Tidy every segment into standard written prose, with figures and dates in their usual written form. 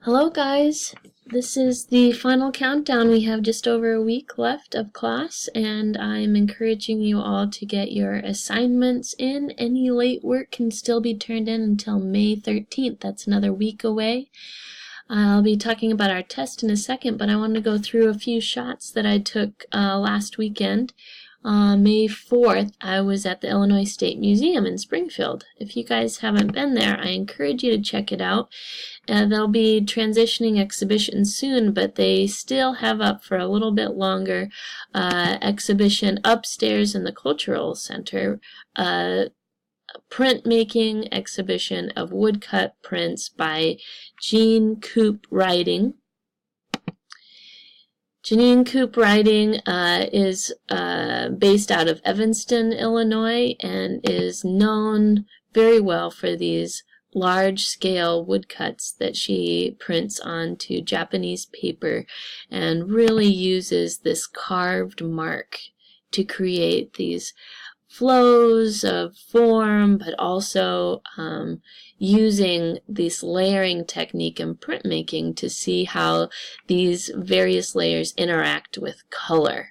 Hello guys, this is the final countdown. We have just over a week left of class and I'm encouraging you all to get your assignments in. Any late work can still be turned in until May 13th. That's another week away. I'll be talking about our test in a second, but I want to go through a few shots that I took last weekend. May 4th, I was at the Illinois State Museum in Springfield. If you guys haven't been there, I encourage you to check it out. They'll be transitioning exhibitions soon, but they still have up for a little bit longer exhibition upstairs in the Cultural Center, printmaking exhibition of woodcut prints by Jean Coop Writing. Janine Coop Writing is based out of Evanston, Illinois, and is known very well for these large-scale woodcuts that she prints onto Japanese paper and really uses this carved mark to create these flows of form, but also using this layering technique in printmaking to see how these various layers interact with color.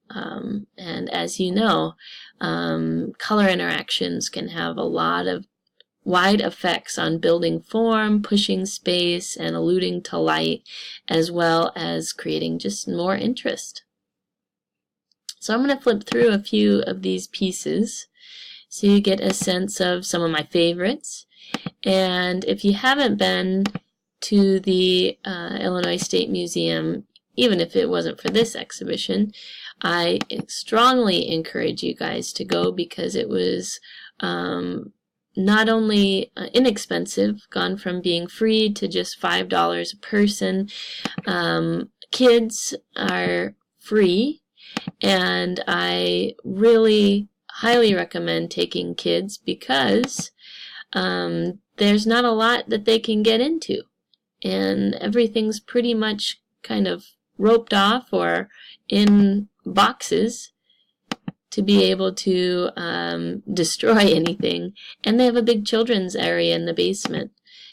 And as you know, color interactions can have a lot of wide effects on building form, pushing space, and alluding to light, as well as creating just more interest. So I'm going to flip through a few of these pieces so you get a sense of some of my favorites. And if you haven't been to the Illinois State Museum, even if it wasn't for this exhibition, I strongly encourage you guys to go because it was not only inexpensive, gone from being free to just $5 a person. Kids are free, and I really highly recommend taking kids because there's not a lot that they can get into, and everything's pretty much kind of roped off or in boxes to be able to destroy anything. And they have a big children's area in the basement.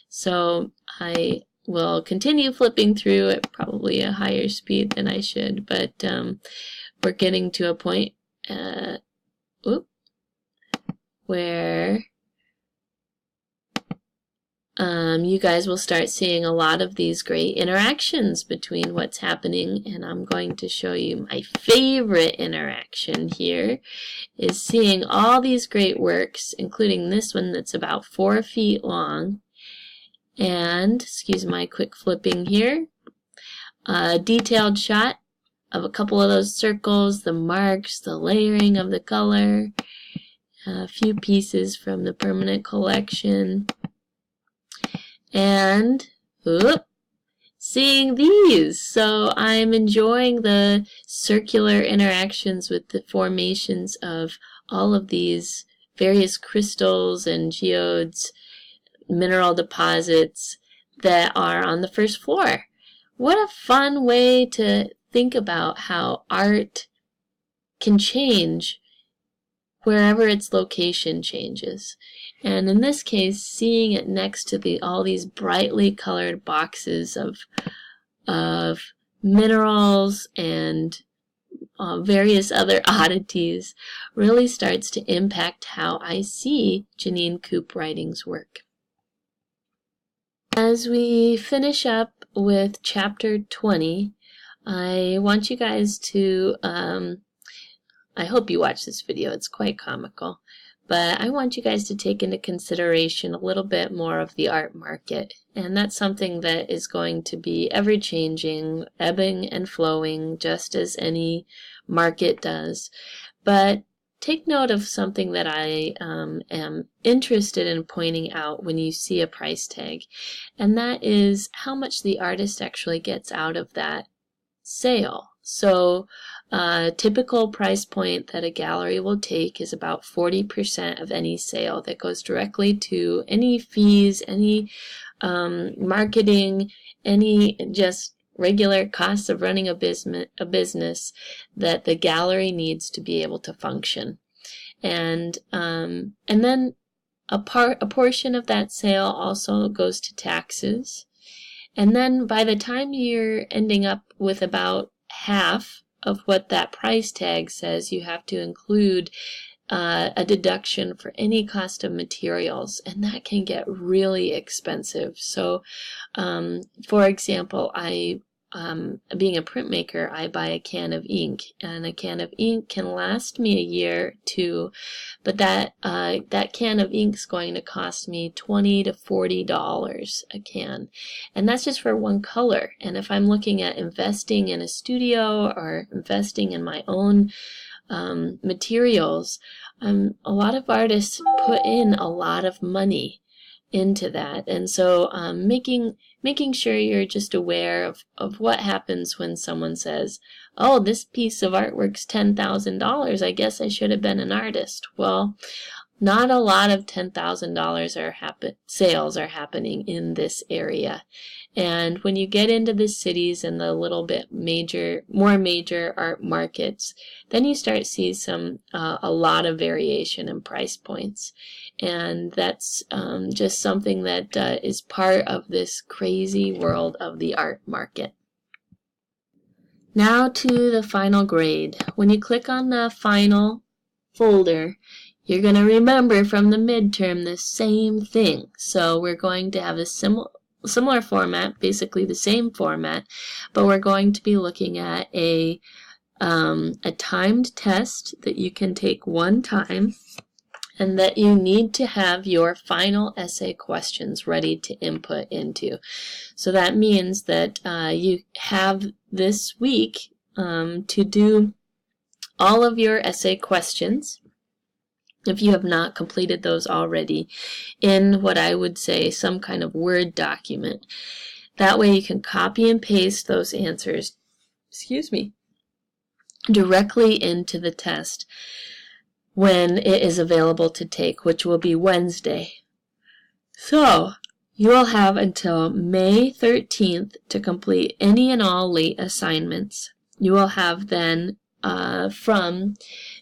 So I will continue flipping through at probably a higher speed than I should, but we're getting to a point where you guys will start seeing a lot of these great interactions between what's happening, and I'm going to show you my favorite interaction here is seeing all these great works, including this one that's about 4 feet long, and, excuse my quick flipping here, a detailed shot of a couple of those circles, the marks, the layering of the color, a few pieces from the permanent collection, and seeing these. So I'm enjoying the circular interactions with the formations of all of these various crystals and geodes, mineral deposits that are on the first floor. What a fun way to think about how art can change wherever its location changes. And in this case, seeing it next to all these brightly colored boxes of minerals and various other oddities really starts to impact how I see Janine Coop Writing's work. As we finish up with chapter 20, I want you guys to I hope you watch this video. It's quite comical. But I want you guys to take into consideration a little bit more of the art market. And that's something that is going to be ever-changing, ebbing and flowing, just as any market does. But take note of something that I am interested in pointing out when you see a price tag. And that is how much the artist actually gets out of that sale. So typical price point that a gallery will take is about 40% of any sale that goes directly to any fees, any marketing, any just regular costs of running a business that the gallery needs to be able to function. And then a portion of that sale also goes to taxes. And then by the time you're ending up with about half of what that price tag says, you have to include a deduction for any cost of materials, and that can get really expensive. So, for example, being a printmaker, I buy a can of ink, and a can of ink can last me a year or two, but that can of ink is going to cost me $20 to $40 a can, and that's just for one color. And if I'm looking at investing in a studio or investing in my own materials, a lot of artists put in a lot of money into that, and so making sure you're just aware of what happens when someone says, oh, this piece of artwork's $10,000, I guess I should have been an artist. Well, not a lot of $10,000 sales are happening in this area. And when you get into the cities and the little bit more major art markets, then you start to see a lot of variation in price points. And that's just something that is part of this crazy world of the art market. Now to the final grade. When you click on the final folder, you're going to remember from the midterm the same thing. So we're going to have a similar format, basically the same format, but we're going to be looking at a timed test that you can take one time, and that you need to have your final essay questions ready to input into. So that means that you have this week to do all of your essay questions, if you have not completed those already, in what I would say some kind of Word document. That way you can copy and paste those answers, directly into the test when it is available to take, which will be Wednesday. So you will have until May 13th to complete any and all late assignments. You will have then from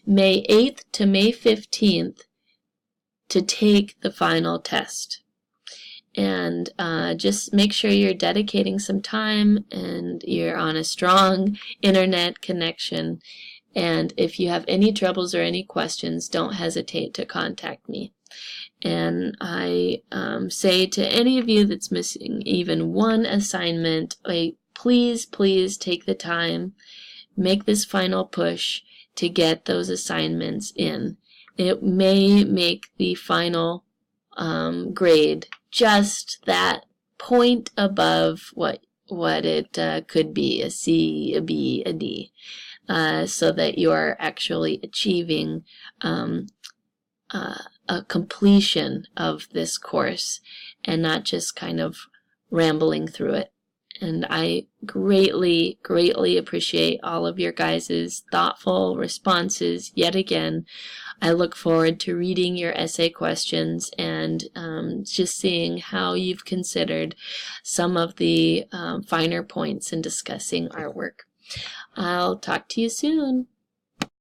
May 8th to May 15th to take the final test. And just make sure you're dedicating some time and you're on a strong internet connection. And if you have any troubles or any questions, don't hesitate to contact me. And I say to any of you that's missing even one assignment, please take the time, make this final push to get those assignments in. It may make the final grade just that point above what it could be, a C, a B, a D, so that you're actually achieving a completion of this course and not just kind of rambling through it. And I greatly appreciate all of your guys' thoughtful responses yet again. I look forward to reading your essay questions and just seeing how you've considered some of the finer points in discussing artwork. I'll talk to you soon.